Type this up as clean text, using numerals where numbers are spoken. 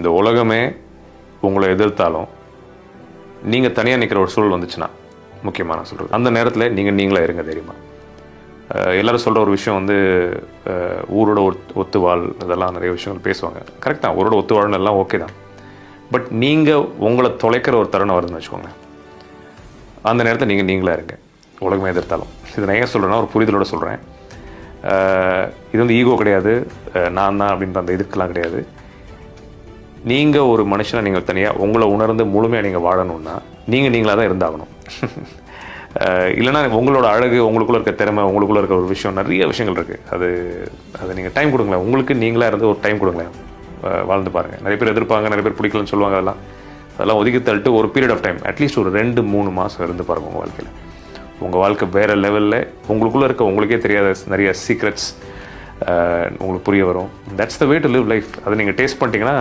இந்த உலகமே உங்களை எதிர்த்தாலும் நீங்கள் தனியாக நிற்கிற ஒரு சூழல் வந்துச்சுன்னா, முக்கியமாக நான் சொல்கிறது, அந்த நேரத்தில் நீங்களே இருங்க தெரியுமா. எல்லோரும் சொல்கிற ஒரு விஷயம் வந்து ஊரோட ஒத்துவாள், இதெல்லாம் நிறைய விஷயங்கள் பேசுவாங்க. கரெக்ட் தான், ஊரோட ஒத்துவாழ்னு எல்லாம் ஓகே தான். பட் நீங்கள் உங்களை தொலைக்கிற ஒரு தருணம் வருதுன்னு வச்சுக்கோங்க, அந்த நேரத்தில் நீங்களே இருங்க, உலகமே எதிர்த்தாலும். இதை நான் ஏன் சொல்கிறேன்னா, ஒரு புரிதலோடு சொல்கிறேன். இது வந்து ஈகோ கிடையாது, நான் தான் அப்படின்ற அந்த இதுக்கெல்லாம் கிடையாது. நீங்கள் ஒரு மனுஷனை நீங்கள் தனியாக உங்களை உணர்ந்து முழுமையாக நீங்கள் வாழணுன்னா நீங்களாக தான் இருந்தாகணும். இல்லைனா உங்களோட அழகு, உங்களுக்குள்ளே இருக்க திறமை, உங்களுக்குள்ளே இருக்க ஒரு விஷயம், நிறைய விஷயங்கள் இருக்குது. அது நீங்கள் டைம் கொடுங்களேன், உங்களுக்கு நீங்களாக இருந்து ஒரு டைம் கொடுங்களேன், வாழ்ந்து பாருங்கள். நிறைய பேர் எதிர்ப்பாங்க, நிறைய பேர் பிடிக்கலன்னு சொல்லுவாங்க. அதெல்லாம் ஒதுக்கி தள்ளிட்டு ஒரு பீரியட் ஆஃப் டைம், அட்லீஸ்ட் ஒரு 2-3 மாதம் இருந்து பாருங்கள். உங்கள் வாழ்க்கையில் உங்கள் வாழ்க்கை வேறு லெவலில், உங்களுக்குள்ளே இருக்க உங்களுக்கே தெரியாத நிறைய சீக்ரெட்ஸ் உங்களுக்கு புரிய வரும். That's the way to live life. அதை நீங்கள் டேஸ்ட் பண்ணிட்டீங்கன்னா